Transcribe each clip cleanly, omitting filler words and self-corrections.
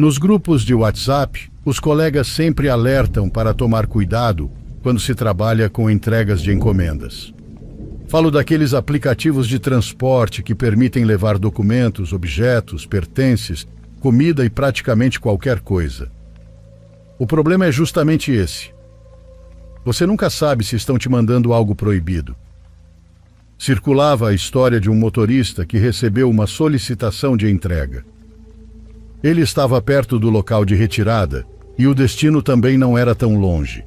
Nos grupos de WhatsApp, os colegas sempre alertam para tomar cuidado quando se trabalha com entregas de encomendas. Falo daqueles aplicativos de transporte que permitem levar documentos, objetos, pertences, comida e praticamente qualquer coisa. O problema é justamente esse. Você nunca sabe se estão te mandando algo proibido. Circulava a história de um motorista que recebeu uma solicitação de entrega. Ele estava perto do local de retirada e o destino também não era tão longe.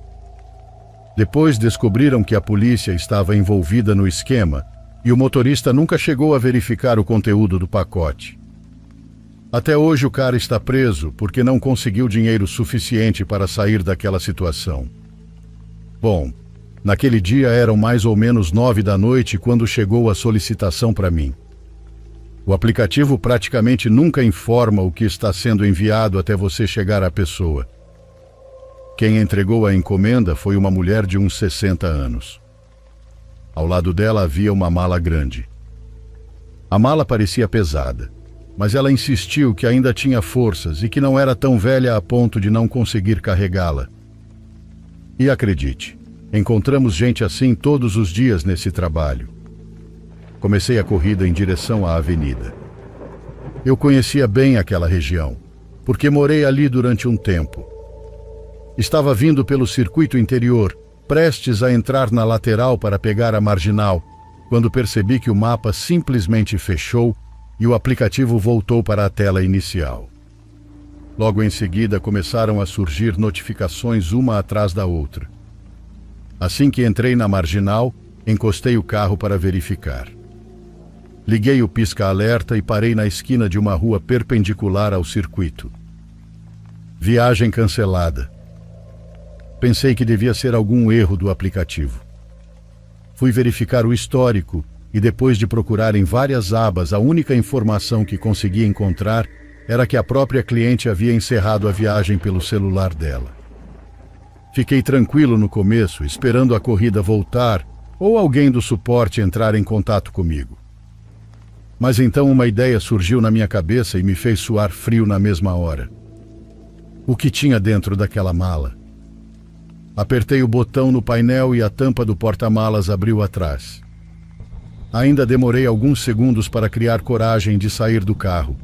Depois descobriram que a polícia estava envolvida no esquema e o motorista nunca chegou a verificar o conteúdo do pacote. Até hoje o cara está preso porque não conseguiu dinheiro suficiente para sair daquela situação. Bom, naquele dia eram mais ou menos 9 da noite quando chegou a solicitação para mim. O aplicativo praticamente nunca informa o que está sendo enviado até você chegar à pessoa. Quem entregou a encomenda foi uma mulher de uns 60 anos. Ao lado dela havia uma mala grande. A mala parecia pesada, mas ela insistiu que ainda tinha forças e que não era tão velha a ponto de não conseguir carregá-la. E acredite, encontramos gente assim todos os dias nesse trabalho. Comecei a corrida em direção à avenida. Eu conhecia bem aquela região, porque morei ali durante um tempo. Estava vindo pelo circuito interior, prestes a entrar na lateral para pegar a marginal, quando percebi que o mapa simplesmente fechou e o aplicativo voltou para a tela inicial. Logo em seguida começaram a surgir notificações uma atrás da outra. Assim que entrei na marginal, encostei o carro para verificar. Liguei o pisca-alerta e parei na esquina de uma rua perpendicular ao circuito. Viagem cancelada. Pensei que devia ser algum erro do aplicativo. Fui verificar o histórico e depois de procurar em várias abas, a única informação que consegui encontrar era que a própria cliente havia encerrado a viagem pelo celular dela. Fiquei tranquilo no começo, esperando a corrida voltar ou alguém do suporte entrar em contato comigo. Mas então uma ideia surgiu na minha cabeça e me fez suar frio na mesma hora. O que tinha dentro daquela mala? Apertei o botão no painel e a tampa do porta-malas abriu atrás. Ainda demorei alguns segundos para criar coragem de sair do carro.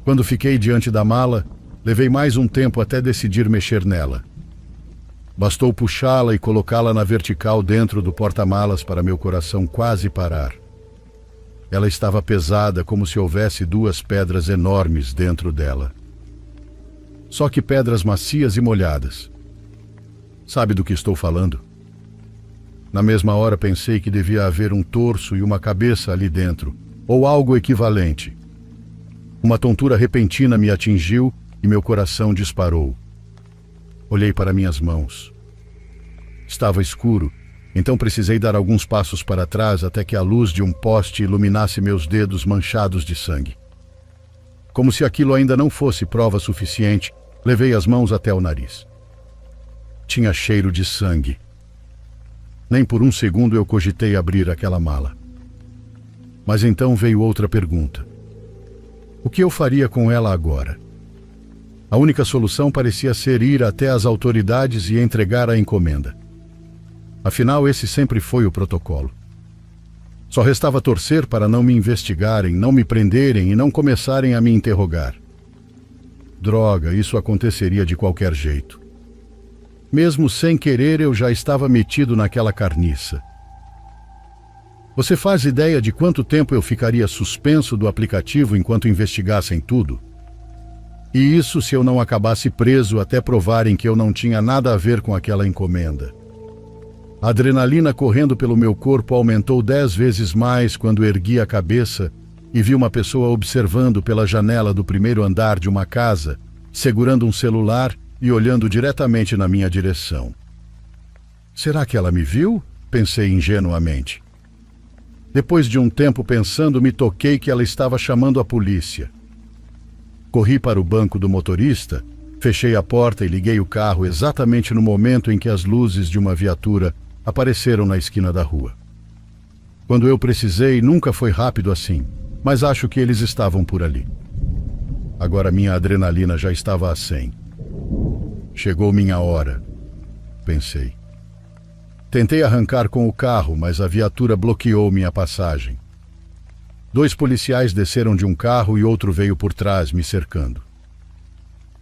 Quando fiquei diante da mala, levei mais um tempo até decidir mexer nela. Bastou puxá-la e colocá-la na vertical dentro do porta-malas para meu coração quase parar. Ela estava pesada, como se houvesse 2 pedras enormes dentro dela. Só que pedras macias e molhadas. Sabe do que estou falando? Na mesma hora pensei que devia haver um torso e uma cabeça ali dentro, ou algo equivalente. Uma tontura repentina me atingiu e meu coração disparou. Olhei para minhas mãos. Estava escuro, então precisei dar alguns passos para trás até que a luz de um poste iluminasse meus dedos manchados de sangue. Como se aquilo ainda não fosse prova suficiente, levei as mãos até o nariz. Tinha cheiro de sangue. Nem por um segundo eu cogitei abrir aquela mala. Mas então veio outra pergunta. O que eu faria com ela agora? A única solução parecia ser ir até as autoridades e entregar a encomenda. Afinal, esse sempre foi o protocolo. Só restava torcer para não me investigarem, não me prenderem e não começarem a me interrogar. Droga, isso aconteceria de qualquer jeito. Mesmo sem querer, eu já estava metido naquela carniça. Você faz ideia de quanto tempo eu ficaria suspenso do aplicativo enquanto investigassem tudo? E isso se eu não acabasse preso até provarem que eu não tinha nada a ver com aquela encomenda. A adrenalina correndo pelo meu corpo aumentou 10 vezes mais quando ergui a cabeça e vi uma pessoa observando pela janela do primeiro andar de uma casa, segurando um celular e olhando diretamente na minha direção. Será que ela me viu? Pensei ingenuamente. Depois de um tempo pensando, me toquei que ela estava chamando a polícia. Corri para o banco do motorista, fechei a porta e liguei o carro exatamente no momento em que as luzes de uma viatura apareceram na esquina da rua. Quando eu precisei, nunca foi rápido assim, mas acho que eles estavam por ali. Agora minha adrenalina já estava a 100. Chegou minha hora, pensei. Tentei arrancar com o carro, mas a viatura bloqueou minha passagem. 2 policiais desceram de um carro e outro veio por trás, me cercando.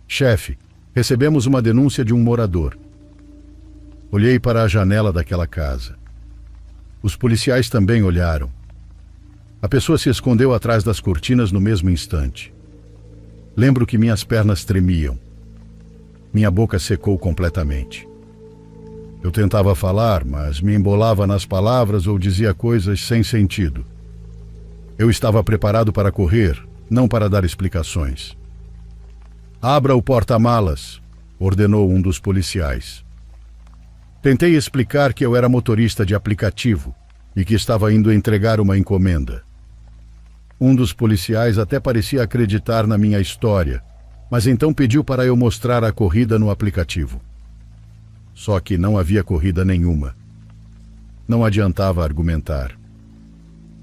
Chefe, recebemos uma denúncia de um morador. Olhei para a janela daquela casa. Os policiais também olharam. A pessoa se escondeu atrás das cortinas no mesmo instante. Lembro que minhas pernas tremiam. Minha boca secou completamente. Eu tentava falar, mas me embolava nas palavras ou dizia coisas sem sentido. Eu estava preparado para correr, não para dar explicações. Abra o porta-malas, ordenou um dos policiais. Tentei explicar que eu era motorista de aplicativo e que estava indo entregar uma encomenda. Um dos policiais até parecia acreditar na minha história, mas então pediu para eu mostrar a corrida no aplicativo. Só que não havia corrida nenhuma. Não adiantava argumentar.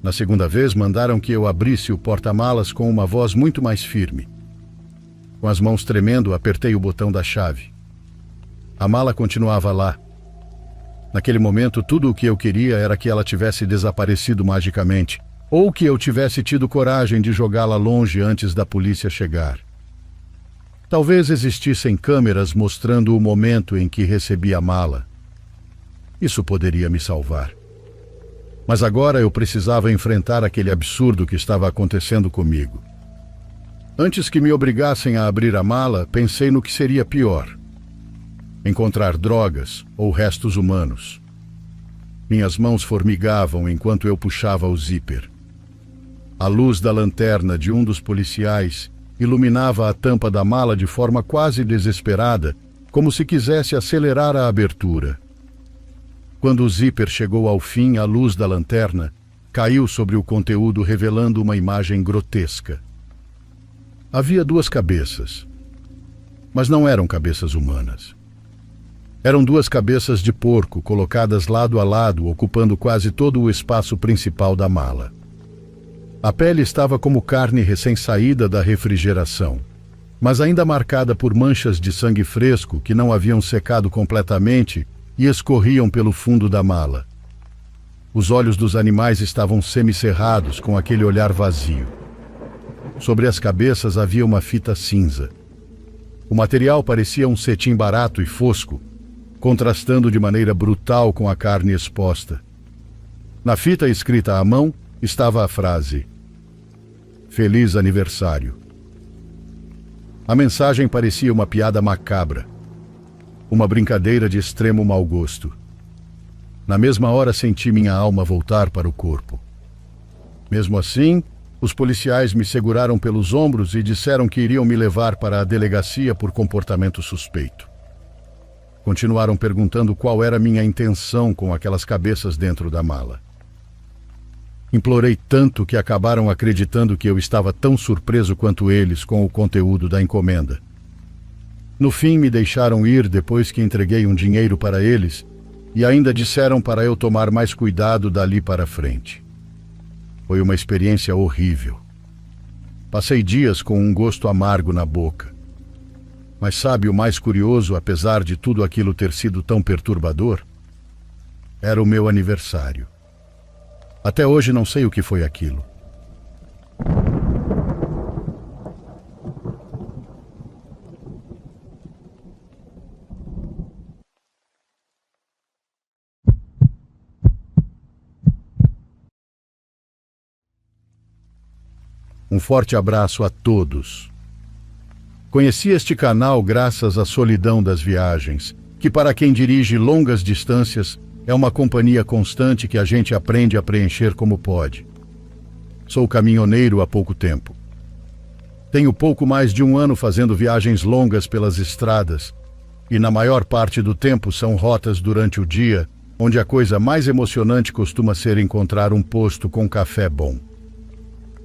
Na segunda vez, mandaram que eu abrisse o porta-malas com uma voz muito mais firme. Com as mãos tremendo, apertei o botão da chave. A mala continuava lá. Naquele momento, tudo o que eu queria era que ela tivesse desaparecido magicamente, ou que eu tivesse tido coragem de jogá-la longe antes da polícia chegar. Talvez existissem câmeras mostrando o momento em que recebi a mala. Isso poderia me salvar. Mas agora eu precisava enfrentar aquele absurdo que estava acontecendo comigo. Antes que me obrigassem a abrir a mala, pensei no que seria pior: encontrar drogas ou restos humanos. Minhas mãos formigavam enquanto eu puxava o zíper. A luz da lanterna de um dos policiais iluminava a tampa da mala de forma quase desesperada, como se quisesse acelerar a abertura. Quando o zíper chegou ao fim, a luz da lanterna caiu sobre o conteúdo, revelando uma imagem grotesca. Havia 2 cabeças, mas não eram cabeças humanas. Eram 2 cabeças de porco colocadas lado a lado, ocupando quase todo o espaço principal da mala. A pele estava como carne recém-saída da refrigeração, mas ainda marcada por manchas de sangue fresco que não haviam secado completamente e escorriam pelo fundo da mala. Os olhos dos animais estavam semicerrados, com aquele olhar vazio. Sobre as cabeças havia uma fita cinza. O material parecia um cetim barato e fosco, contrastando de maneira brutal com a carne exposta. Na fita escrita à mão estava a frase: "Feliz aniversário". A mensagem parecia uma piada macabra, uma brincadeira de extremo mau gosto. Na mesma hora senti minha alma voltar para o corpo. Mesmo assim, os policiais me seguraram pelos ombros e disseram que iriam me levar para a delegacia por comportamento suspeito. Continuaram perguntando qual era minha intenção com aquelas cabeças dentro da mala. Implorei tanto que acabaram acreditando que eu estava tão surpreso quanto eles com o conteúdo da encomenda. No fim, me deixaram ir depois que entreguei um dinheiro para eles e ainda disseram para eu tomar mais cuidado dali para frente. Foi uma experiência horrível. Passei dias com um gosto amargo na boca. Mas sabe o mais curioso, apesar de tudo aquilo ter sido tão perturbador? Era o meu aniversário. Até hoje não sei o que foi aquilo. Um forte abraço a todos. Conheci este canal graças à solidão das viagens, que para quem dirige longas distâncias é uma companhia constante que a gente aprende a preencher como pode. Sou caminhoneiro há pouco tempo. Tenho pouco mais de 1 ano fazendo viagens longas pelas estradas, e na maior parte do tempo são rotas durante o dia, onde a coisa mais emocionante costuma ser encontrar um posto com café bom.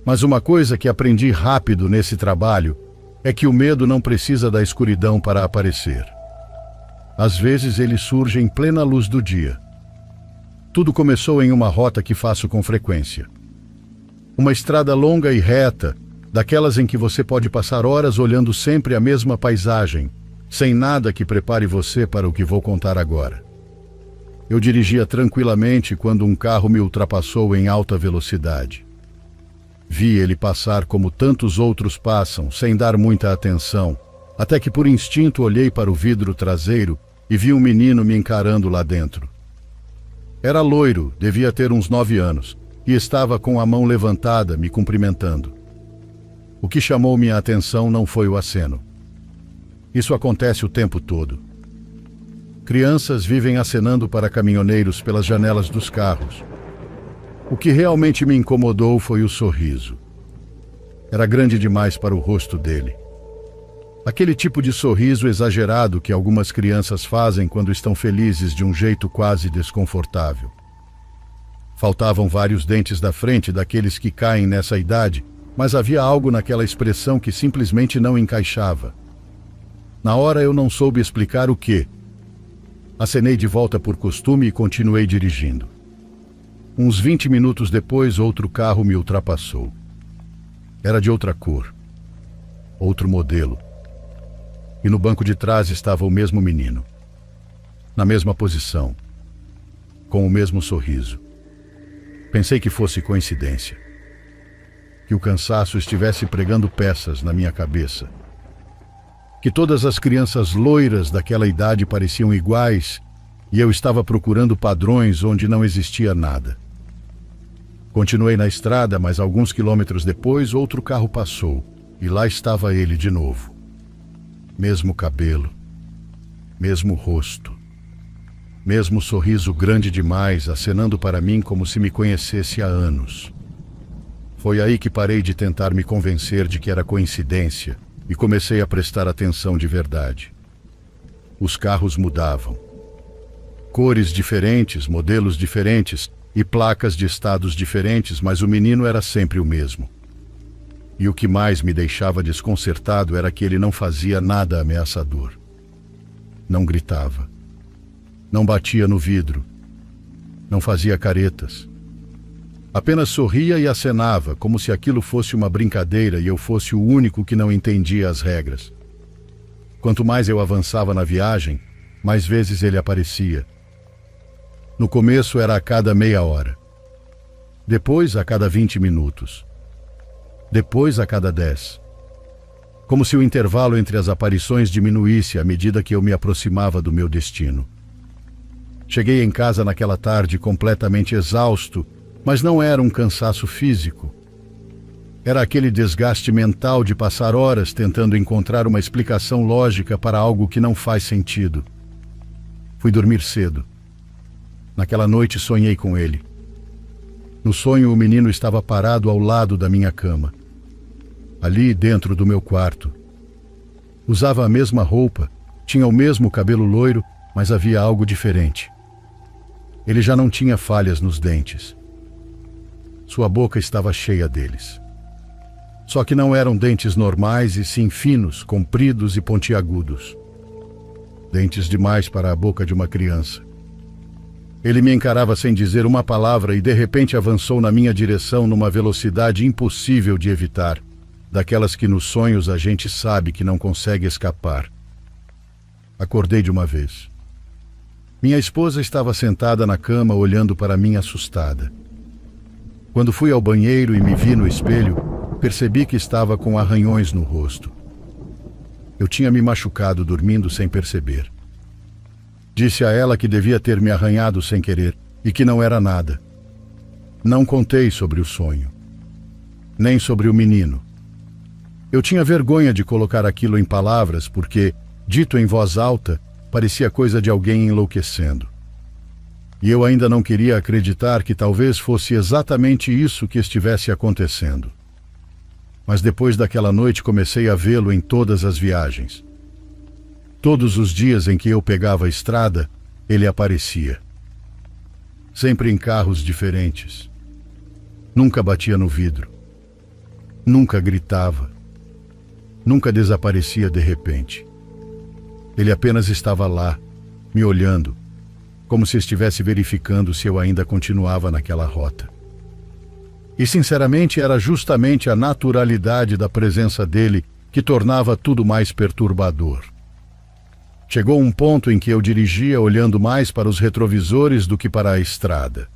Mas uma coisa que aprendi rápido nesse trabalho é que o medo não precisa da escuridão para aparecer. Às vezes ele surge em plena luz do dia. Tudo começou em uma rota que faço com frequência. Uma estrada longa e reta, daquelas em que você pode passar horas olhando sempre a mesma paisagem, sem nada que prepare você para o que vou contar agora. Eu dirigia tranquilamente quando um carro me ultrapassou em alta velocidade. Vi ele passar como tantos outros passam, sem dar muita atenção, até que por instinto olhei para o vidro traseiro e vi um menino me encarando lá dentro. Era loiro, devia ter uns 9 anos, e estava com a mão levantada, me cumprimentando. O que chamou minha atenção não foi o aceno. Isso acontece o tempo todo. Crianças vivem acenando para caminhoneiros pelas janelas dos carros. O que realmente me incomodou foi o sorriso. Era grande demais para o rosto dele. Aquele tipo de sorriso exagerado que algumas crianças fazem quando estão felizes de um jeito quase desconfortável. Faltavam vários dentes da frente daqueles que caem nessa idade, mas havia algo naquela expressão que simplesmente não encaixava. Na hora eu não soube explicar o quê. Acenei de volta por costume e continuei dirigindo. Uns 20 minutos depois, outro carro me ultrapassou. Era de outra cor, outro modelo. E no banco de trás estava o mesmo menino. Na mesma posição, com o mesmo sorriso. Pensei que fosse coincidência. Que o cansaço estivesse pregando peças na minha cabeça. Que todas as crianças loiras daquela idade pareciam iguais e eu estava procurando padrões onde não existia nada. Continuei na estrada, mas alguns quilômetros depois outro carro passou e lá estava ele de novo. Mesmo cabelo, mesmo rosto, mesmo sorriso grande demais, acenando para mim como se me conhecesse há anos. Foi aí que parei de tentar me convencer de que era coincidência e comecei a prestar atenção de verdade. Os carros mudavam. Cores diferentes, modelos diferentes e placas de estados diferentes, mas o menino era sempre o mesmo. E o que mais me deixava desconcertado era que ele não fazia nada ameaçador. Não gritava. Não batia no vidro. Não fazia caretas. Apenas sorria e acenava, como se aquilo fosse uma brincadeira e eu fosse o único que não entendia as regras. Quanto mais eu avançava na viagem, mais vezes ele aparecia. No começo era a cada meia hora. Depois a cada 20 minutos. Depois a cada 10. Como se o intervalo entre as aparições diminuísse à medida que eu me aproximava do meu destino. Cheguei em casa naquela tarde completamente exausto, mas não era um cansaço físico. Era aquele desgaste mental de passar horas tentando encontrar uma explicação lógica para algo que não faz sentido. Fui dormir cedo. Naquela noite sonhei com ele. No sonho, o menino estava parado ao lado da minha cama. Ali dentro do meu quarto. Usava a mesma roupa, tinha o mesmo cabelo loiro, mas havia algo diferente. Ele já não tinha falhas nos dentes. Sua boca estava cheia deles. Só que não eram dentes normais e sim finos, compridos e pontiagudos. Dentes demais para a boca de uma criança. Ele me encarava sem dizer uma palavra e de repente avançou na minha direção numa velocidade impossível de evitar, daquelas que nos sonhos a gente sabe que não consegue escapar. Acordei de uma vez. Minha esposa estava sentada na cama olhando para mim assustada. Quando fui ao banheiro e me vi no espelho, percebi que estava com arranhões no rosto. Eu tinha me machucado dormindo sem perceber. Disse a ela que devia ter me arranhado sem querer e que não era nada. Não contei sobre o sonho, nem sobre o menino. Eu tinha vergonha de colocar aquilo em palavras porque, dito em voz alta, parecia coisa de alguém enlouquecendo. E eu ainda não queria acreditar que talvez fosse exatamente isso que estivesse acontecendo. Mas depois daquela noite comecei a vê-lo em todas as viagens. Todos os dias em que eu pegava a estrada, ele aparecia. Sempre em carros diferentes. Nunca batia no vidro. Nunca gritava. Nunca desaparecia de repente. Ele apenas estava lá, me olhando, como se estivesse verificando se eu ainda continuava naquela rota. E sinceramente era justamente a naturalidade da presença dele que tornava tudo mais perturbador. Chegou um ponto em que eu dirigia olhando mais para os retrovisores do que para a estrada,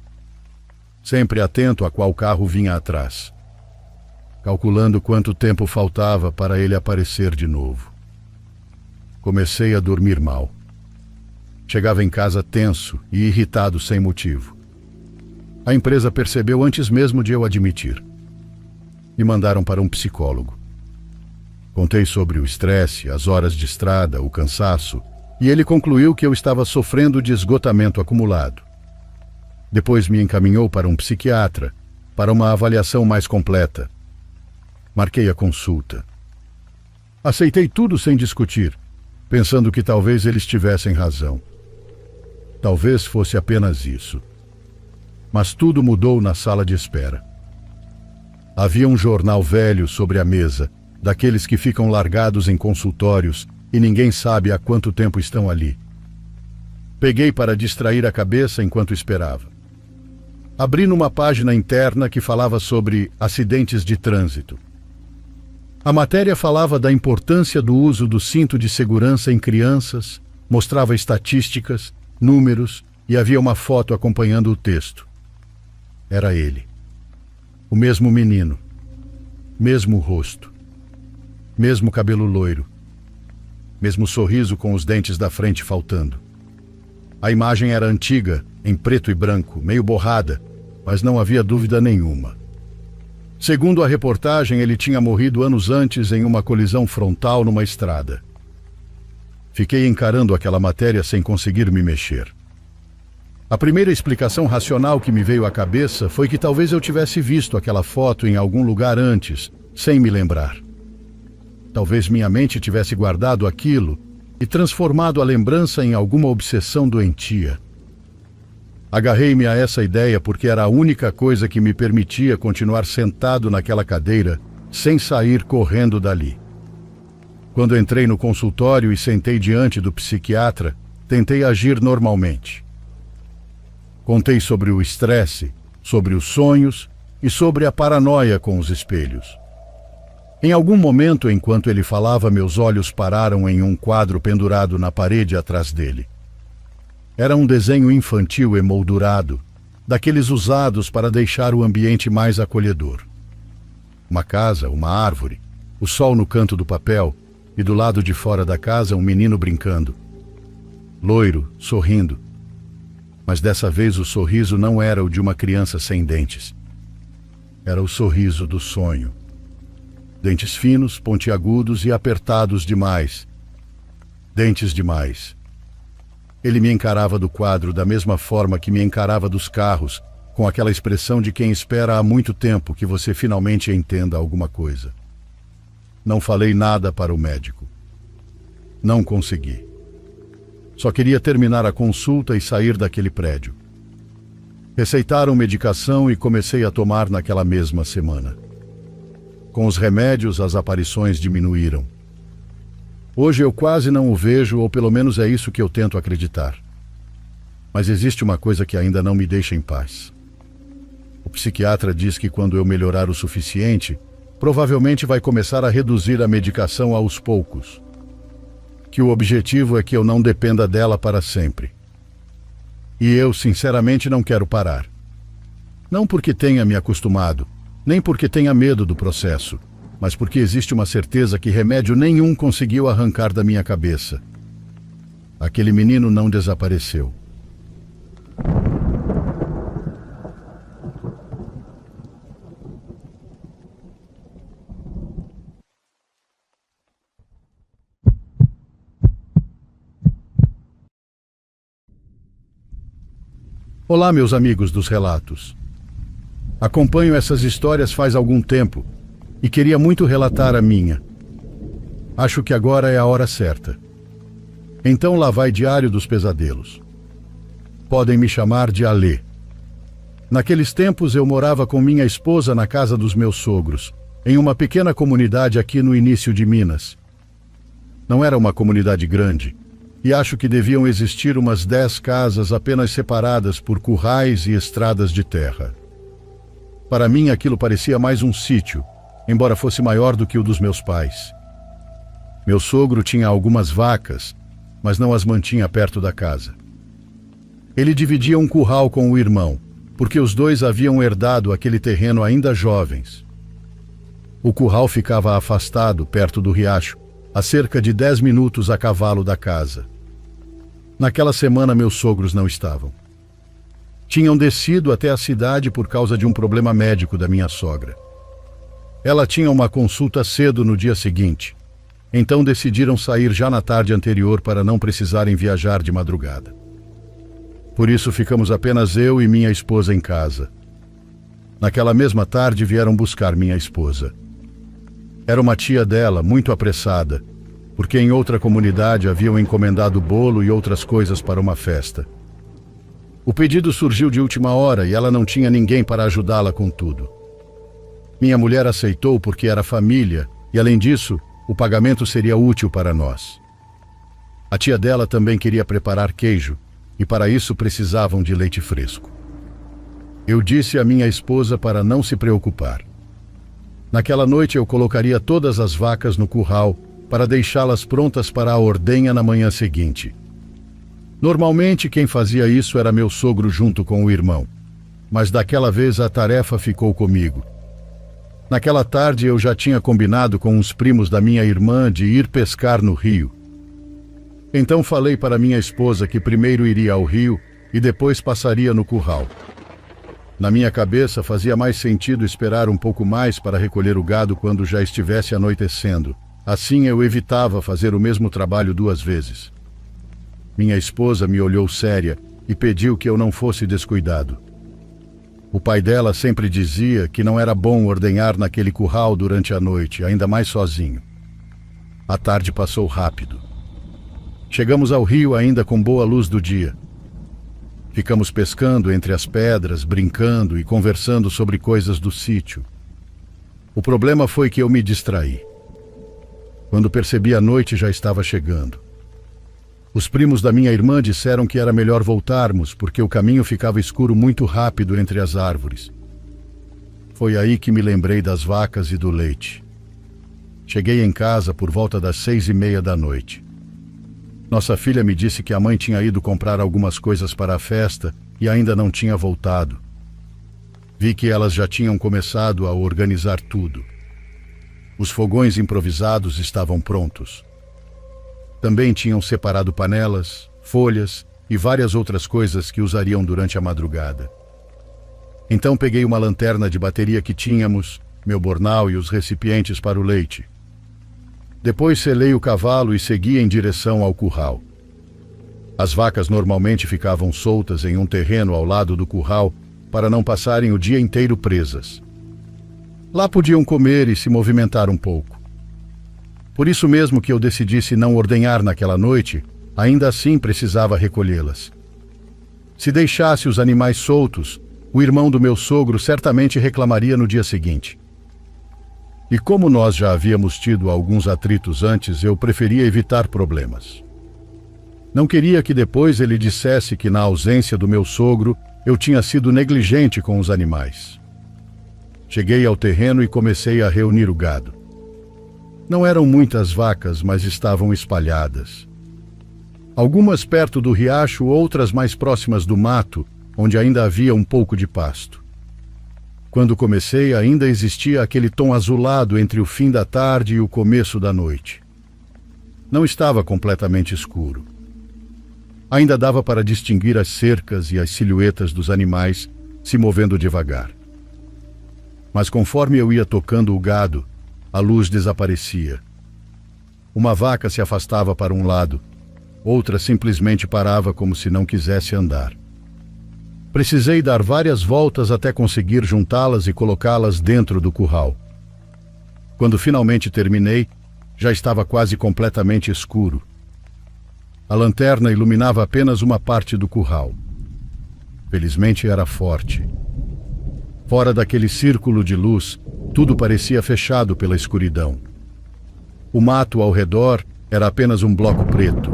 sempre atento a qual carro vinha atrás, calculando quanto tempo faltava para ele aparecer de novo. Comecei a dormir mal. Chegava em casa tenso e irritado sem motivo. A empresa percebeu antes mesmo de eu admitir. Me mandaram para um psicólogo. Contei sobre o estresse, as horas de estrada, o cansaço, e ele concluiu que eu estava sofrendo de esgotamento acumulado. Depois me encaminhou para um psiquiatra, para uma avaliação mais completa. Marquei a consulta. Aceitei tudo sem discutir, pensando que talvez eles tivessem razão. Talvez fosse apenas isso. Mas tudo mudou na sala de espera. Havia um jornal velho sobre a mesa, daqueles que ficam largados em consultórios e ninguém sabe há quanto tempo estão ali. Peguei para distrair a cabeça enquanto esperava. Abri numa página interna que falava sobre acidentes de trânsito. A matéria falava da importância do uso do cinto de segurança em crianças, mostrava estatísticas, números e havia uma foto acompanhando o texto. Era ele. O mesmo menino. Mesmo rosto. Mesmo cabelo loiro. Mesmo sorriso com os dentes da frente faltando. A imagem era antiga, em preto e branco, meio borrada, mas não havia dúvida nenhuma. Segundo a reportagem, ele tinha morrido anos antes em uma colisão frontal numa estrada. Fiquei encarando aquela matéria sem conseguir me mexer. A primeira explicação racional que me veio à cabeça foi que talvez eu tivesse visto aquela foto em algum lugar antes, sem me lembrar. Talvez minha mente tivesse guardado aquilo e transformado a lembrança em alguma obsessão doentia. Agarrei-me a essa ideia porque era a única coisa que me permitia continuar sentado naquela cadeira sem sair correndo dali. Quando entrei no consultório e sentei diante do psiquiatra, tentei agir normalmente. Contei sobre o estresse, sobre os sonhos e sobre a paranoia com os espelhos. Em algum momento, enquanto ele falava, meus olhos pararam em um quadro pendurado na parede atrás dele. Era um desenho infantil emoldurado, daqueles usados para deixar o ambiente mais acolhedor. Uma casa, uma árvore, o sol no canto do papel e do lado de fora da casa um menino brincando. Loiro, sorrindo. Mas dessa vez o sorriso não era o de uma criança sem dentes. Era o sorriso do sonho. Dentes finos, pontiagudos e apertados demais. Dentes demais. Ele me encarava do quadro da mesma forma que me encarava dos carros, com aquela expressão de quem espera há muito tempo que você finalmente entenda alguma coisa. Não falei nada para o médico. Não consegui. Só queria terminar a consulta e sair daquele prédio. Receitaram medicação e comecei a tomar naquela mesma semana. Com os remédios, as aparições diminuíram. Hoje eu quase não o vejo, ou pelo menos é isso que eu tento acreditar. Mas existe uma coisa que ainda não me deixa em paz. O psiquiatra diz que quando eu melhorar o suficiente, provavelmente vai começar a reduzir a medicação aos poucos. Que o objetivo é que eu não dependa dela para sempre. E eu, sinceramente, não quero parar. Não porque tenha me acostumado, nem porque tenha medo do processo, mas porque existe uma certeza que remédio nenhum conseguiu arrancar da minha cabeça. Aquele menino não desapareceu. Olá, meus amigos dos relatos. Acompanho essas histórias faz algum tempo e queria muito relatar a minha. Acho que agora é a hora certa. Então lá vai Diário dos Pesadelos. Podem me chamar de Alê. Naqueles tempos eu morava com minha esposa na casa dos meus sogros, em uma pequena comunidade aqui no início de Minas. Não era uma comunidade grande, e acho que deviam existir umas 10 casas apenas separadas por currais e estradas de terra. Para mim, aquilo parecia mais um sítio, embora fosse maior do que o dos meus pais. Meu sogro tinha algumas vacas, mas não as mantinha perto da casa. Ele dividia um curral com o irmão, porque os dois haviam herdado aquele terreno ainda jovens. O curral ficava afastado, perto do riacho, a cerca de 10 minutos a cavalo da casa. Naquela semana, meus sogros não estavam. Tinham descido até a cidade por causa de um problema médico da minha sogra. Ela tinha uma consulta cedo no dia seguinte, então decidiram sair já na tarde anterior para não precisarem viajar de madrugada. Por isso ficamos apenas eu e minha esposa em casa. Naquela mesma tarde vieram buscar minha esposa. Era uma tia dela, muito apressada, porque em outra comunidade haviam encomendado bolo e outras coisas para uma festa. O pedido surgiu de última hora e ela não tinha ninguém para ajudá-la com tudo. Minha mulher aceitou porque era família e, além disso, o pagamento seria útil para nós. A tia dela também queria preparar queijo e para isso precisavam de leite fresco. Eu disse à minha esposa para não se preocupar. Naquela noite eu colocaria todas as vacas no curral para deixá-las prontas para a ordenha na manhã seguinte. Normalmente quem fazia isso era meu sogro junto com o irmão, mas daquela vez a tarefa ficou comigo. Naquela tarde eu já tinha combinado com uns primos da minha irmã de ir pescar no rio. Então falei para minha esposa que primeiro iria ao rio e depois passaria no curral. Na minha cabeça fazia mais sentido esperar um pouco mais para recolher o gado quando já estivesse anoitecendo. Assim eu evitava fazer o mesmo trabalho 2 vezes. Minha esposa me olhou séria e pediu que eu não fosse descuidado. O pai dela sempre dizia que não era bom ordenhar naquele curral durante a noite, ainda mais sozinho. A tarde passou rápido. Chegamos ao rio ainda com boa luz do dia. Ficamos pescando entre as pedras, brincando e conversando sobre coisas do sítio. O problema foi que eu me distraí. Quando percebi a noite já estava chegando. Os primos da minha irmã disseram que era melhor voltarmos, porque o caminho ficava escuro muito rápido entre as árvores. Foi aí que me lembrei das vacas e do leite. Cheguei em casa por volta das 6:30 da noite. Nossa filha me disse que a mãe tinha ido comprar algumas coisas para a festa e ainda não tinha voltado. Vi que elas já tinham começado a organizar tudo. Os fogões improvisados estavam prontos. Também tinham separado panelas, folhas e várias outras coisas que usariam durante a madrugada. Então peguei uma lanterna de bateria que tínhamos, meu bornal e os recipientes para o leite. Depois selei o cavalo e segui em direção ao curral. As vacas normalmente ficavam soltas em um terreno ao lado do curral para não passarem o dia inteiro presas. Lá podiam comer e se movimentar um pouco. Por isso mesmo que eu decidisse não ordenhar naquela noite, ainda assim precisava recolhê-las. Se deixasse os animais soltos, o irmão do meu sogro certamente reclamaria no dia seguinte. E como nós já havíamos tido alguns atritos antes, eu preferia evitar problemas. Não queria que depois ele dissesse que, na ausência do meu sogro, eu tinha sido negligente com os animais. Cheguei ao terreno e comecei a reunir o gado. Não eram muitas vacas, mas estavam espalhadas. Algumas perto do riacho, outras mais próximas do mato, onde ainda havia um pouco de pasto. Quando comecei, ainda existia aquele tom azulado entre o fim da tarde e o começo da noite. Não estava completamente escuro. Ainda dava para distinguir as cercas e as silhuetas dos animais se movendo devagar. Mas conforme eu ia tocando o gado, a luz desaparecia. Uma vaca se afastava para um lado, outra simplesmente parava como se não quisesse andar. Precisei dar várias voltas até conseguir juntá-las e colocá-las dentro do curral. Quando finalmente terminei, já estava quase completamente escuro. A lanterna iluminava apenas uma parte do curral. Felizmente era forte. Fora daquele círculo de luz, tudo parecia fechado pela escuridão. O mato ao redor era apenas um bloco preto.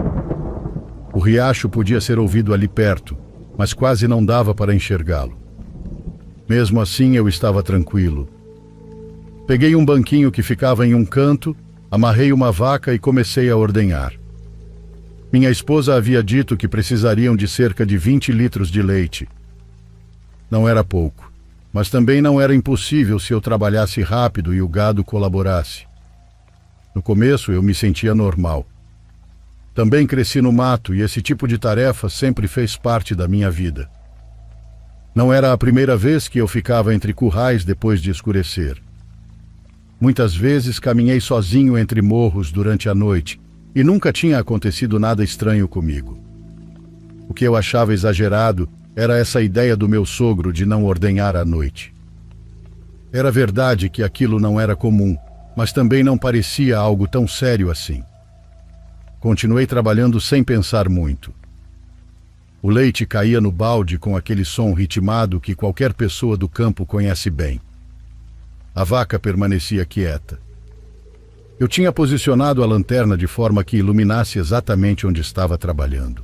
O riacho podia ser ouvido ali perto, mas quase não dava para enxergá-lo. Mesmo assim, eu estava tranquilo. Peguei um banquinho que ficava em um canto, amarrei uma vaca e comecei a ordenhar. Minha esposa havia dito que precisariam de cerca de 20 litros de leite. Não era pouco, mas também não era impossível se eu trabalhasse rápido e o gado colaborasse. No começo, eu me sentia normal. Também cresci no mato e esse tipo de tarefa sempre fez parte da minha vida. Não era a primeira vez que eu ficava entre currais depois de escurecer. Muitas vezes caminhei sozinho entre morros durante a noite e nunca tinha acontecido nada estranho comigo. O que eu achava exagerado era essa ideia do meu sogro de não ordenhar à noite. Era verdade que aquilo não era comum, mas também não parecia algo tão sério assim. Continuei trabalhando sem pensar muito. O leite caía no balde com aquele som ritmado que qualquer pessoa do campo conhece bem. A vaca permanecia quieta. Eu tinha posicionado a lanterna de forma que iluminasse exatamente onde estava trabalhando.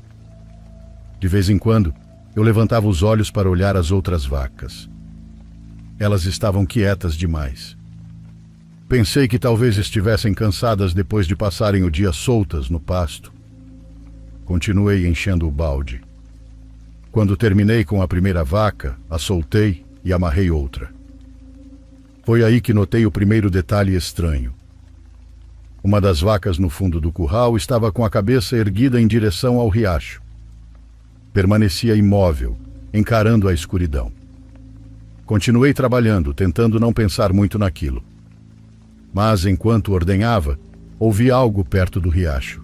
De vez em quando, eu levantava os olhos para olhar as outras vacas. Elas estavam quietas demais. Pensei que talvez estivessem cansadas depois de passarem o dia soltas no pasto. Continuei enchendo o balde. Quando terminei com a primeira vaca, a soltei e amarrei outra. Foi aí que notei o primeiro detalhe estranho. Uma das vacas no fundo do curral estava com a cabeça erguida em direção ao riacho. Permanecia imóvel, encarando a escuridão. Continuei trabalhando, tentando não pensar muito naquilo. Mas, enquanto ordenhava, ouvi algo perto do riacho.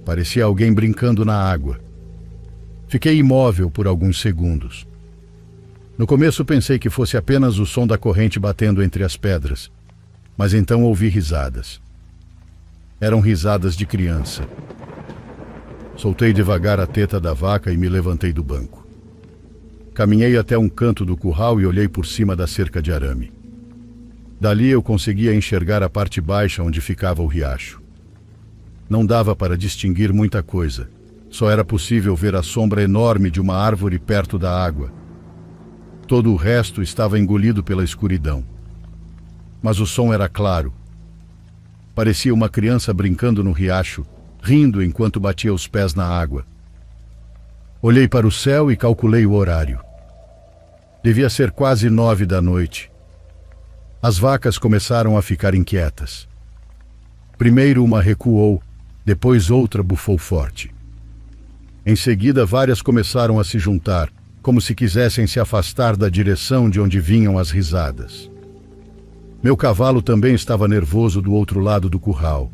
Parecia alguém brincando na água. Fiquei imóvel por alguns segundos. No começo pensei que fosse apenas o som da corrente batendo entre as pedras, mas então ouvi risadas. Eram risadas de criança. Soltei devagar a teta da vaca e me levantei do banco. Caminhei até um canto do curral e olhei por cima da cerca de arame. Dali eu conseguia enxergar a parte baixa onde ficava o riacho. Não dava para distinguir muita coisa. Só era possível ver a sombra enorme de uma árvore perto da água. Todo o resto estava engolido pela escuridão. Mas o som era claro. Parecia uma criança brincando no riacho, rindo enquanto batia os pés na água. Olhei para o céu e calculei o horário. Devia ser quase 9 da noite. As vacas começaram a ficar inquietas. Primeiro uma recuou, depois outra bufou forte. Em seguida, várias começaram a se juntar, como se quisessem se afastar da direção de onde vinham as risadas. Meu cavalo também estava nervoso do outro lado do curral.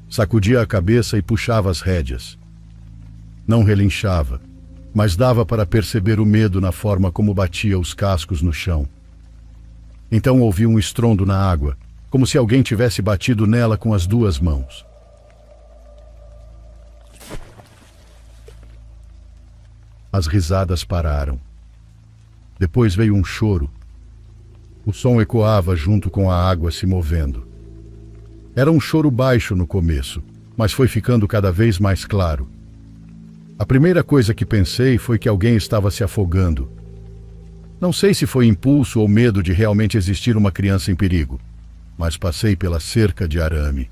Sacudia a cabeça e puxava as rédeas. Não relinchava, mas dava para perceber o medo na forma como batia os cascos no chão. Então ouvi um estrondo na água, como se alguém tivesse batido nela com as duas mãos. As risadas pararam. Depois veio um choro. O som ecoava junto com a água se movendo. Era um choro baixo no começo, mas foi ficando cada vez mais claro. A primeira coisa que pensei foi que alguém estava se afogando. Não sei se foi impulso ou medo de realmente existir uma criança em perigo, mas passei pela cerca de arame.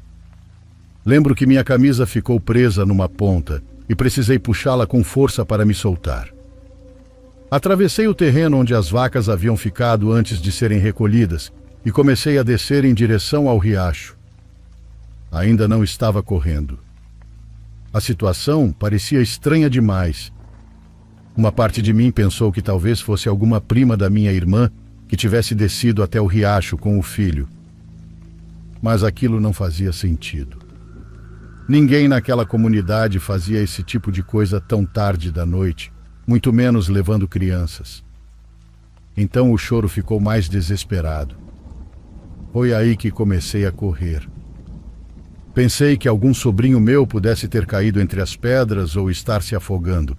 Lembro que minha camisa ficou presa numa ponta e precisei puxá-la com força para me soltar. Atravessei o terreno onde as vacas haviam ficado antes de serem recolhidas e comecei a descer em direção ao riacho. Ainda não estava correndo. A situação parecia estranha demais. Uma parte de mim pensou que talvez fosse alguma prima da minha irmã que tivesse descido até o riacho com o filho. Mas aquilo não fazia sentido. Ninguém naquela comunidade fazia esse tipo de coisa tão tarde da noite, muito menos levando crianças. Então o choro ficou mais desesperado. Foi aí que comecei a correr. Pensei que algum sobrinho meu pudesse ter caído entre as pedras ou estar se afogando.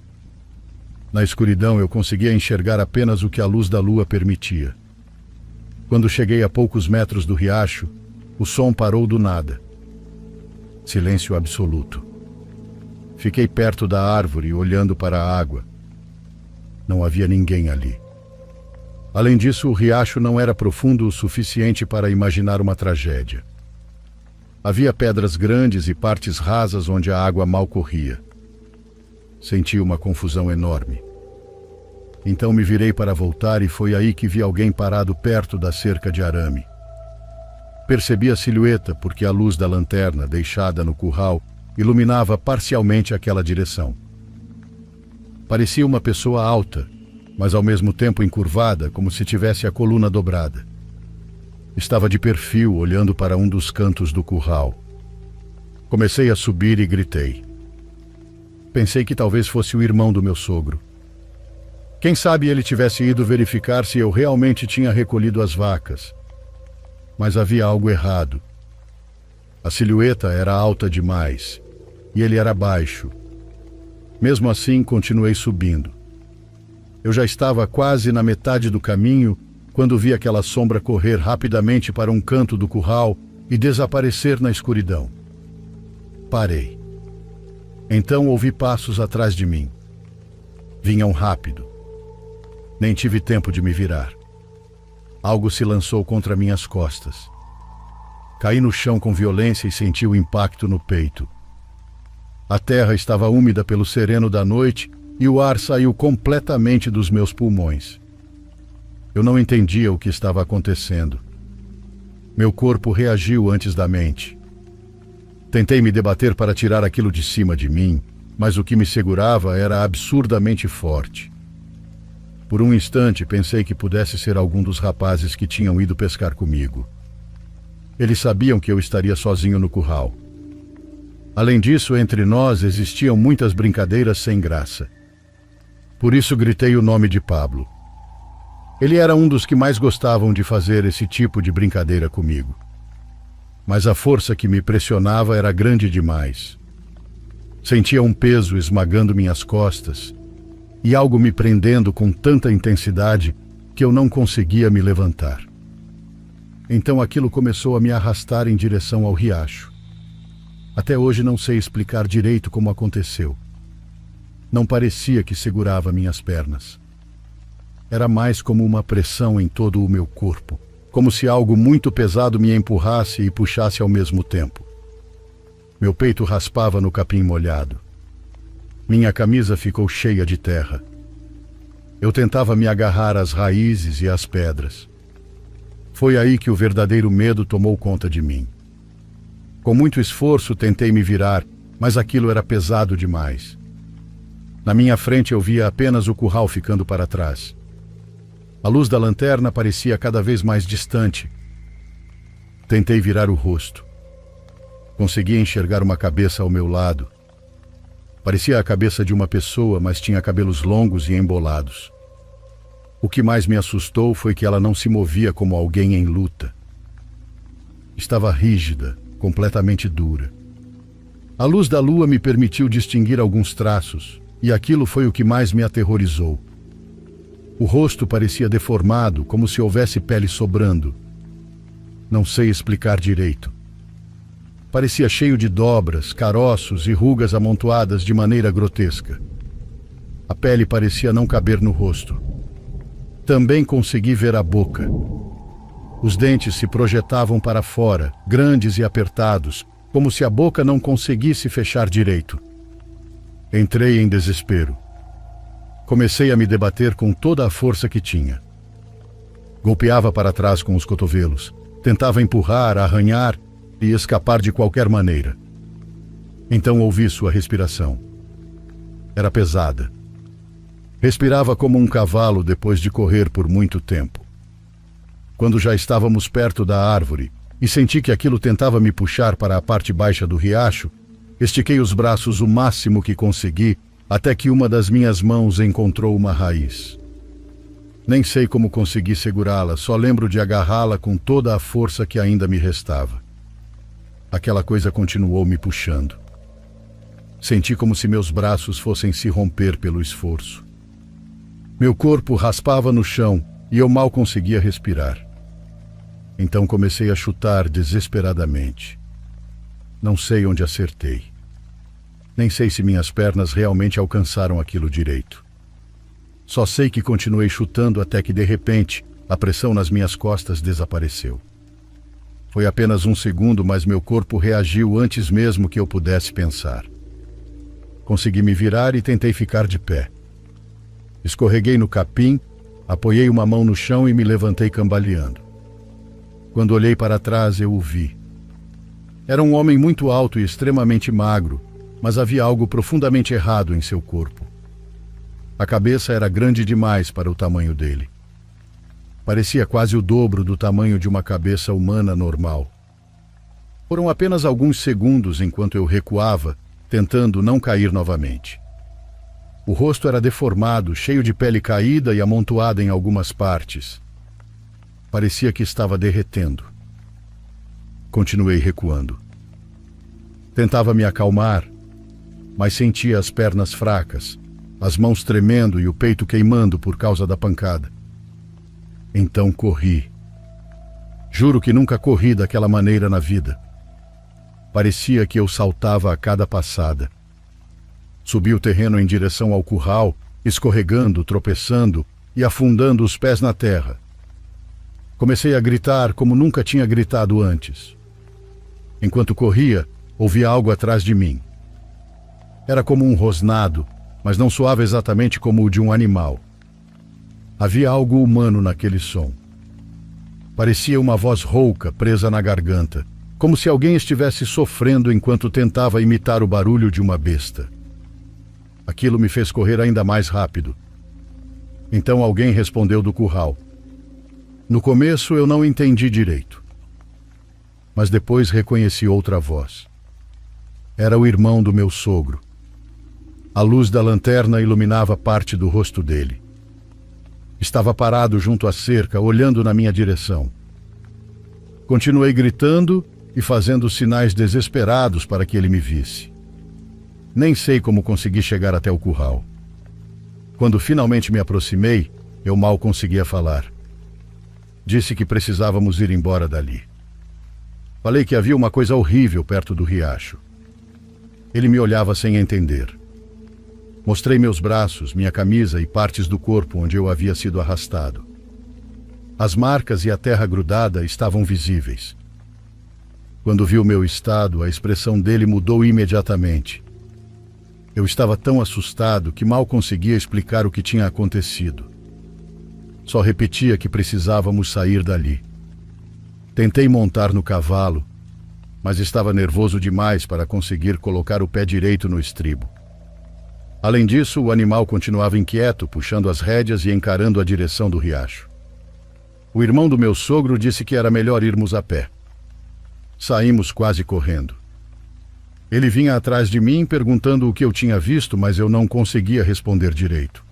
Na escuridão eu conseguia enxergar apenas o que a luz da lua permitia. Quando cheguei a poucos metros do riacho, o som parou do nada. Silêncio absoluto. Fiquei perto da árvore, olhando para a água. Não havia ninguém ali. Além disso, o riacho não era profundo o suficiente para imaginar uma tragédia. Havia pedras grandes e partes rasas onde a água mal corria. Senti uma confusão enorme. Então me virei para voltar e foi aí que vi alguém parado perto da cerca de arame. Percebi a silhueta porque a luz da lanterna, deixada no curral, iluminava parcialmente aquela direção. Parecia uma pessoa alta, mas ao mesmo tempo encurvada, como se tivesse a coluna dobrada. Estava de perfil, olhando para um dos cantos do curral. Comecei a subir e gritei. Pensei que talvez fosse o irmão do meu sogro. Quem sabe ele tivesse ido verificar se eu realmente tinha recolhido as vacas. Mas havia algo errado. A silhueta era alta demais e ele era baixo. Mesmo assim, continuei subindo. Eu já estava quase na metade do caminho quando vi aquela sombra correr rapidamente para um canto do curral e desaparecer na escuridão. Parei. Então ouvi passos atrás de mim. Vinham rápido. Nem tive tempo de me virar. Algo se lançou contra minhas costas. Caí no chão com violência e senti o impacto no peito. A terra estava úmida pelo sereno da noite e o ar saiu completamente dos meus pulmões. Eu não entendia o que estava acontecendo. Meu corpo reagiu antes da mente. Tentei me debater para tirar aquilo de cima de mim, mas o que me segurava era absurdamente forte. Por um instante pensei que pudesse ser algum dos rapazes que tinham ido pescar comigo. Eles sabiam que eu estaria sozinho no curral. Além disso, entre nós existiam muitas brincadeiras sem graça. Por isso gritei o nome de Pablo. Ele era um dos que mais gostavam de fazer esse tipo de brincadeira comigo. Mas a força que me pressionava era grande demais. Sentia um peso esmagando minhas costas e algo me prendendo com tanta intensidade que eu não conseguia me levantar. Então aquilo começou a me arrastar em direção ao riacho. Até hoje não sei explicar direito como aconteceu. Não parecia que segurava minhas pernas. Era mais como uma pressão em todo o meu corpo, como se algo muito pesado me empurrasse e puxasse ao mesmo tempo. Meu peito raspava no capim molhado. Minha camisa ficou cheia de terra. Eu tentava me agarrar às raízes e às pedras. Foi aí que o verdadeiro medo tomou conta de mim. Com muito esforço tentei me virar, mas aquilo era pesado demais. Na minha frente eu via apenas o curral ficando para trás. A luz da lanterna parecia cada vez mais distante. Tentei virar o rosto. Consegui enxergar uma cabeça ao meu lado. Parecia a cabeça de uma pessoa, mas tinha cabelos longos e embolados. O que mais me assustou foi que ela não se movia como alguém em luta. Estava rígida, completamente dura. A luz da lua me permitiu distinguir alguns traços, e aquilo foi o que mais me aterrorizou. O rosto parecia deformado, como se houvesse pele sobrando. Não sei explicar direito. Parecia cheio de dobras, caroços e rugas amontoadas de maneira grotesca. A pele parecia não caber no rosto. Também consegui ver a boca. Os dentes se projetavam para fora, grandes e apertados, como se a boca não conseguisse fechar direito. Entrei em desespero. Comecei a me debater com toda a força que tinha. Golpeava para trás com os cotovelos, tentava empurrar, arranhar e escapar de qualquer maneira. Então ouvi sua respiração. Era pesada. Respirava como um cavalo depois de correr por muito tempo. Quando já estávamos perto da árvore e senti que aquilo tentava me puxar para a parte baixa do riacho, estiquei os braços o máximo que consegui até que uma das minhas mãos encontrou uma raiz. Nem sei como consegui segurá-la, só lembro de agarrá-la com toda a força que ainda me restava. Aquela coisa continuou me puxando. Senti como se meus braços fossem se romper pelo esforço. Meu corpo raspava no chão e eu mal conseguia respirar. Então comecei a chutar desesperadamente. Não sei onde acertei. Nem sei se minhas pernas realmente alcançaram aquilo direito. Só sei que continuei chutando até que, de repente, a pressão nas minhas costas desapareceu. Foi apenas um segundo, mas meu corpo reagiu antes mesmo que eu pudesse pensar. Consegui me virar e tentei ficar de pé. Escorreguei no capim, apoiei uma mão no chão e me levantei cambaleando. Quando olhei para trás, eu o vi. Era um homem muito alto e extremamente magro, mas havia algo profundamente errado em seu corpo. A cabeça era grande demais para o tamanho dele. Parecia quase o dobro do tamanho de uma cabeça humana normal. Foram apenas alguns segundos enquanto eu recuava, tentando não cair novamente. O rosto era deformado, cheio de pele caída e amontoada em algumas partes. Parecia que estava derretendo. Continuei recuando. Tentava me acalmar, mas sentia as pernas fracas, as mãos tremendo e o peito queimando por causa da pancada. Então corri. Juro que nunca corri daquela maneira na vida. Parecia que eu saltava a cada passada. Subi o terreno em direção ao curral, escorregando, tropeçando e afundando os pés na terra. Comecei a gritar como nunca tinha gritado antes. Enquanto corria, ouvi algo atrás de mim. Era como um rosnado, mas não soava exatamente como o de um animal. Havia algo humano naquele som. Parecia uma voz rouca presa na garganta, como se alguém estivesse sofrendo enquanto tentava imitar o barulho de uma besta. Aquilo me fez correr ainda mais rápido. Então alguém respondeu do curral. No começo eu não entendi direito, mas depois reconheci outra voz. Era o irmão do meu sogro. A luz da lanterna iluminava parte do rosto dele. Estava parado junto à cerca, olhando na minha direção. Continuei gritando e fazendo sinais desesperados para que ele me visse. Nem sei como consegui chegar até o curral. Quando finalmente me aproximei, eu mal conseguia falar. Disse que precisávamos ir embora dali. Falei que havia uma coisa horrível perto do riacho. Ele me olhava sem entender. Mostrei meus braços, minha camisa e partes do corpo onde eu havia sido arrastado. As marcas e a terra grudada estavam visíveis. Quando viu meu estado, a expressão dele mudou imediatamente. Eu estava tão assustado que mal conseguia explicar o que tinha acontecido. Só repetia que precisávamos sair dali. Tentei montar no cavalo, mas estava nervoso demais para conseguir colocar o pé direito no estribo. Além disso, o animal continuava inquieto, puxando as rédeas e encarando a direção do riacho. O irmão do meu sogro disse que era melhor irmos a pé. Saímos quase correndo. Ele vinha atrás de mim perguntando o que eu tinha visto, mas eu não conseguia responder direito.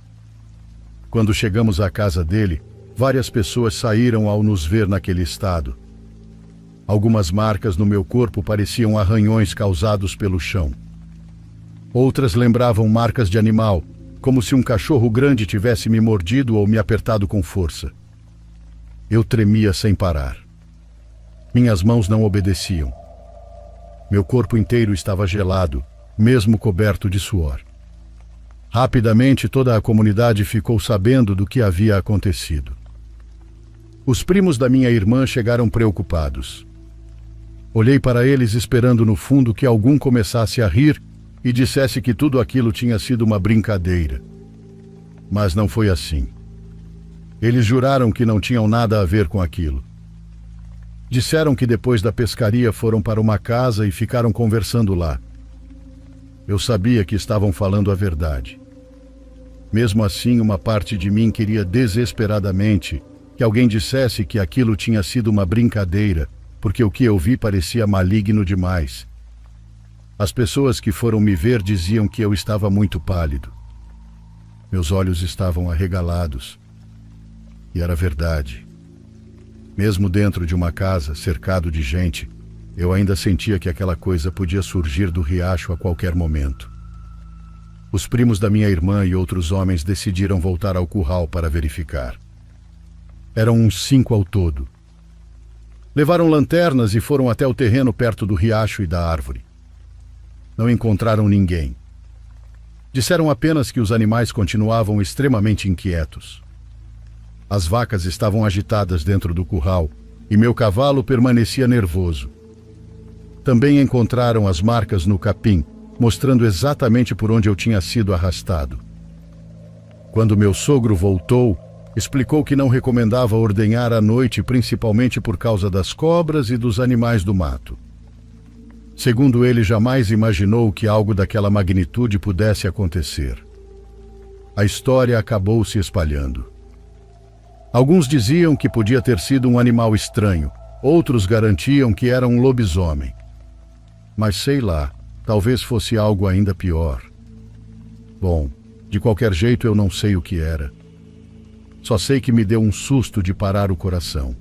Quando chegamos à casa dele, várias pessoas saíram ao nos ver naquele estado. Algumas marcas no meu corpo pareciam arranhões causados pelo chão. Outras lembravam marcas de animal, como se um cachorro grande tivesse me mordido ou me apertado com força. Eu tremia sem parar. Minhas mãos não obedeciam. Meu corpo inteiro estava gelado, mesmo coberto de suor. Rapidamente toda a comunidade ficou sabendo do que havia acontecido. Os primos da minha irmã chegaram preocupados. Olhei para eles esperando no fundo que algum começasse a rir e dissesse que tudo aquilo tinha sido uma brincadeira. Mas não foi assim. Eles juraram que não tinham nada a ver com aquilo. Disseram que depois da pescaria foram para uma casa e ficaram conversando lá. Eu sabia que estavam falando a verdade. Mesmo assim, uma parte de mim queria desesperadamente que alguém dissesse que aquilo tinha sido uma brincadeira, porque o que eu vi parecia maligno demais. As pessoas que foram me ver diziam que eu estava muito pálido. Meus olhos estavam arregalados. E era verdade. Mesmo dentro de uma casa, cercado de gente, eu ainda sentia que aquela coisa podia surgir do riacho a qualquer momento. Os primos da minha irmã e outros homens decidiram voltar ao curral para verificar. Eram uns 5 ao todo. Levaram lanternas e foram até o terreno perto do riacho e da árvore. Não encontraram ninguém. Disseram apenas que os animais continuavam extremamente inquietos. As vacas estavam agitadas dentro do curral e meu cavalo permanecia nervoso. Também encontraram as marcas no capim, mostrando exatamente por onde eu tinha sido arrastado. Quando meu sogro voltou, explicou que não recomendava ordenhar à noite, principalmente por causa das cobras e dos animais do mato. Segundo ele, jamais imaginou que algo daquela magnitude pudesse acontecer. A história acabou se espalhando. Alguns diziam que podia ter sido um animal estranho, outros garantiam que era um lobisomem. Mas sei lá, talvez fosse algo ainda pior. Bom, de qualquer jeito eu não sei o que era. Só sei que me deu um susto de parar o coração.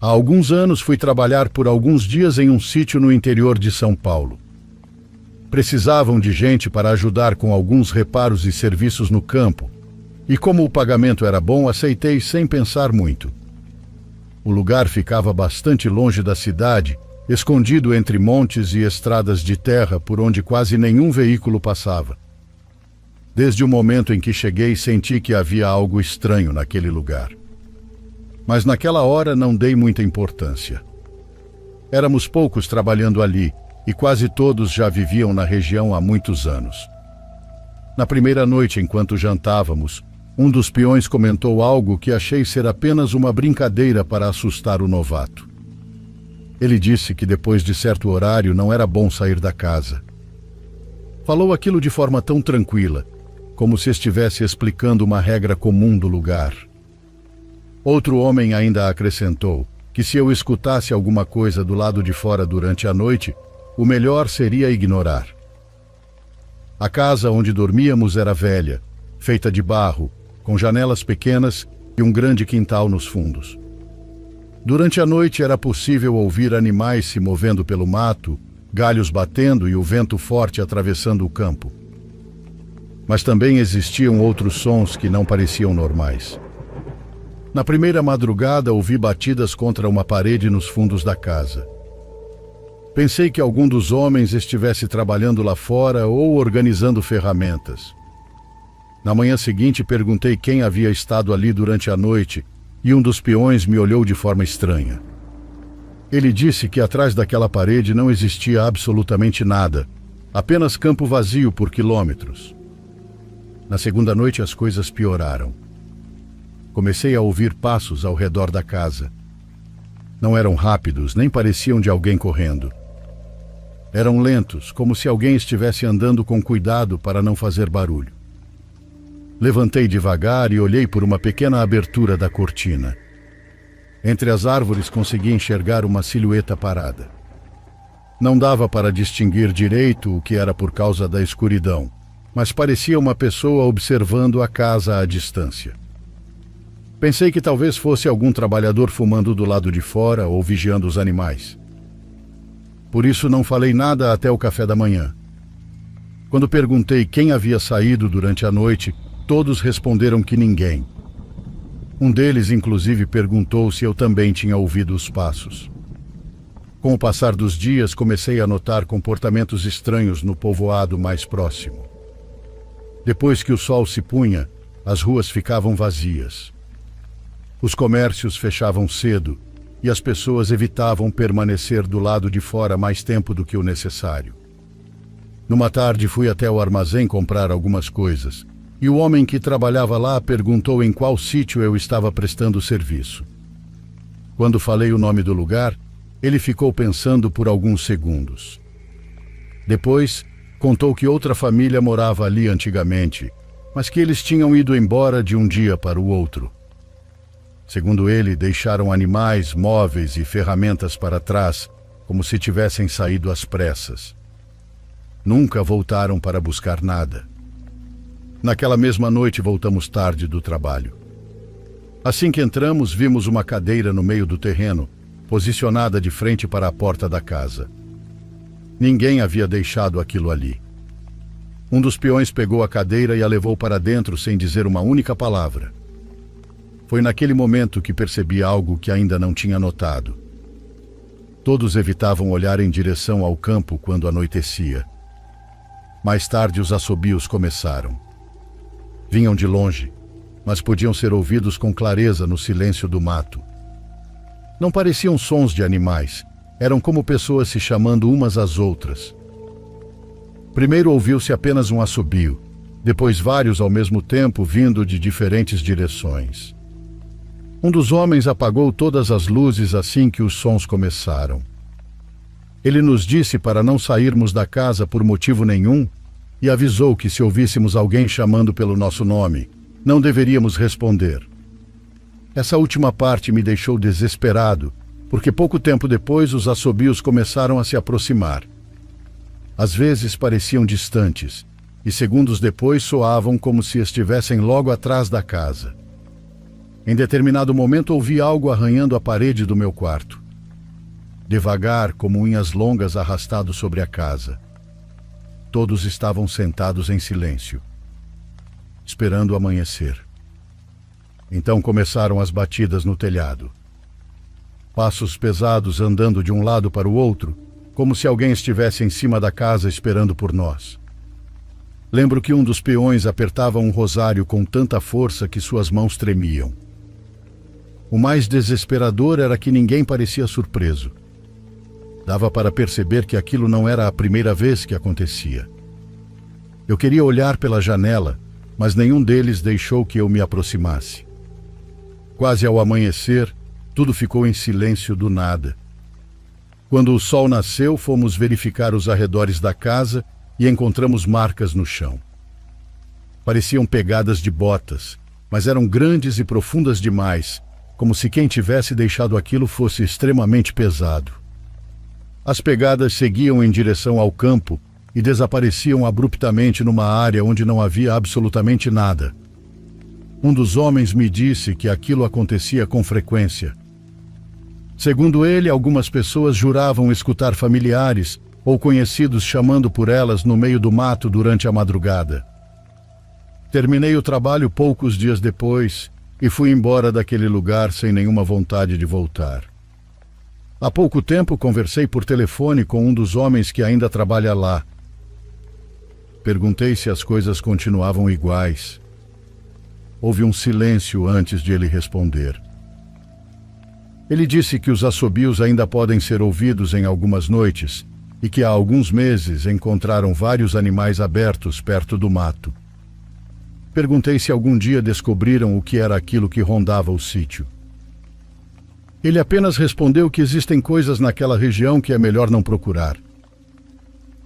Há alguns anos fui trabalhar por alguns dias em um sítio no interior de São Paulo. Precisavam de gente para ajudar com alguns reparos e serviços no campo, e como o pagamento era bom, aceitei sem pensar muito. O lugar ficava bastante longe da cidade, escondido entre montes e estradas de terra por onde quase nenhum veículo passava. Desde o momento em que cheguei, senti que havia algo estranho naquele lugar. Mas naquela hora não dei muita importância. Éramos poucos trabalhando ali, e quase todos já viviam na região há muitos anos. Na primeira noite, enquanto jantávamos, um dos peões comentou algo que achei ser apenas uma brincadeira para assustar o novato. Ele disse que depois de certo horário não era bom sair da casa. Falou aquilo de forma tão tranquila, como se estivesse explicando uma regra comum do lugar. Outro homem ainda acrescentou que se eu escutasse alguma coisa do lado de fora durante a noite, o melhor seria ignorar. A casa onde dormíamos era velha, feita de barro, com janelas pequenas e um grande quintal nos fundos. Durante a noite era possível ouvir animais se movendo pelo mato, galhos batendo e o vento forte atravessando o campo. Mas também existiam outros sons que não pareciam normais. Na primeira madrugada, ouvi batidas contra uma parede nos fundos da casa. Pensei que algum dos homens estivesse trabalhando lá fora ou organizando ferramentas. Na manhã seguinte, perguntei quem havia estado ali durante a noite e um dos peões me olhou de forma estranha. Ele disse que atrás daquela parede não existia absolutamente nada, apenas campo vazio por quilômetros. Na segunda noite, as coisas pioraram. Comecei a ouvir passos ao redor da casa. Não eram rápidos, nem pareciam de alguém correndo. Eram lentos, como se alguém estivesse andando com cuidado para não fazer barulho. Levantei devagar e olhei por uma pequena abertura da cortina. Entre as árvores consegui enxergar uma silhueta parada. Não dava para distinguir direito o que era por causa da escuridão, mas parecia uma pessoa observando a casa à distância. Pensei que talvez fosse algum trabalhador fumando do lado de fora ou vigiando os animais. Por isso não falei nada até o café da manhã. Quando perguntei quem havia saído durante a noite, todos responderam que ninguém. Um deles, inclusive, perguntou se eu também tinha ouvido os passos. Com o passar dos dias, comecei a notar comportamentos estranhos no povoado mais próximo. Depois que o sol se punha, as ruas ficavam vazias. Os comércios fechavam cedo e as pessoas evitavam permanecer do lado de fora mais tempo do que o necessário. Numa tarde fui até o armazém comprar algumas coisas e o homem que trabalhava lá perguntou em qual sítio eu estava prestando serviço. Quando falei o nome do lugar, ele ficou pensando por alguns segundos. Depois, contou que outra família morava ali antigamente, mas que eles tinham ido embora de um dia para o outro. Segundo ele, deixaram animais, móveis e ferramentas para trás, como se tivessem saído às pressas. Nunca voltaram para buscar nada. Naquela mesma noite voltamos tarde do trabalho. Assim que entramos, vimos uma cadeira no meio do terreno, posicionada de frente para a porta da casa. Ninguém havia deixado aquilo ali. Um dos peões pegou a cadeira e a levou para dentro sem dizer uma única palavra. Foi naquele momento que percebi algo que ainda não tinha notado. Todos evitavam olhar em direção ao campo quando anoitecia. Mais tarde os assobios começaram. Vinham de longe, mas podiam ser ouvidos com clareza no silêncio do mato. Não pareciam sons de animais, eram como pessoas se chamando umas às outras. Primeiro ouviu-se apenas um assobio, depois vários ao mesmo tempo vindo de diferentes direções. Um dos homens apagou todas as luzes assim que os sons começaram. Ele nos disse para não sairmos da casa por motivo nenhum e avisou que se ouvíssemos alguém chamando pelo nosso nome, não deveríamos responder. Essa última parte me deixou desesperado, porque pouco tempo depois os assobios começaram a se aproximar. Às vezes pareciam distantes, e segundos depois soavam como se estivessem logo atrás da casa. Em determinado momento ouvi algo arranhando a parede do meu quarto. Devagar, como unhas longas arrastado sobre a casa. Todos estavam sentados em silêncio, esperando o amanhecer. Então começaram as batidas no telhado. Passos pesados andando de um lado para o outro, como se alguém estivesse em cima da casa esperando por nós. Lembro que um dos peões apertava um rosário com tanta força que suas mãos tremiam. O mais desesperador era que ninguém parecia surpreso. Dava para perceber que aquilo não era a primeira vez que acontecia. Eu queria olhar pela janela, mas nenhum deles deixou que eu me aproximasse. Quase ao amanhecer, tudo ficou em silêncio do nada. Quando o sol nasceu, fomos verificar os arredores da casa e encontramos marcas no chão. Pareciam pegadas de botas, mas eram grandes e profundas demais, como se quem tivesse deixado aquilo fosse extremamente pesado. As pegadas seguiam em direção ao campo e desapareciam abruptamente numa área onde não havia absolutamente nada. Um dos homens me disse que aquilo acontecia com frequência. Segundo ele, algumas pessoas juravam escutar familiares ou conhecidos chamando por elas no meio do mato durante a madrugada. Terminei o trabalho poucos dias depois e fui embora daquele lugar sem nenhuma vontade de voltar. Há pouco tempo conversei por telefone com um dos homens que ainda trabalha lá. Perguntei se as coisas continuavam iguais. Houve um silêncio antes de ele responder. Ele disse que os assobios ainda podem ser ouvidos em algumas noites e que há alguns meses encontraram vários animais abertos perto do mato. Perguntei se algum dia descobriram o que era aquilo que rondava o sítio. Ele apenas respondeu que existem coisas naquela região que é melhor não procurar.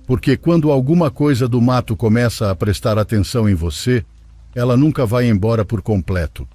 Porque quando alguma coisa do mato começa a prestar atenção em você, ela nunca vai embora por completo.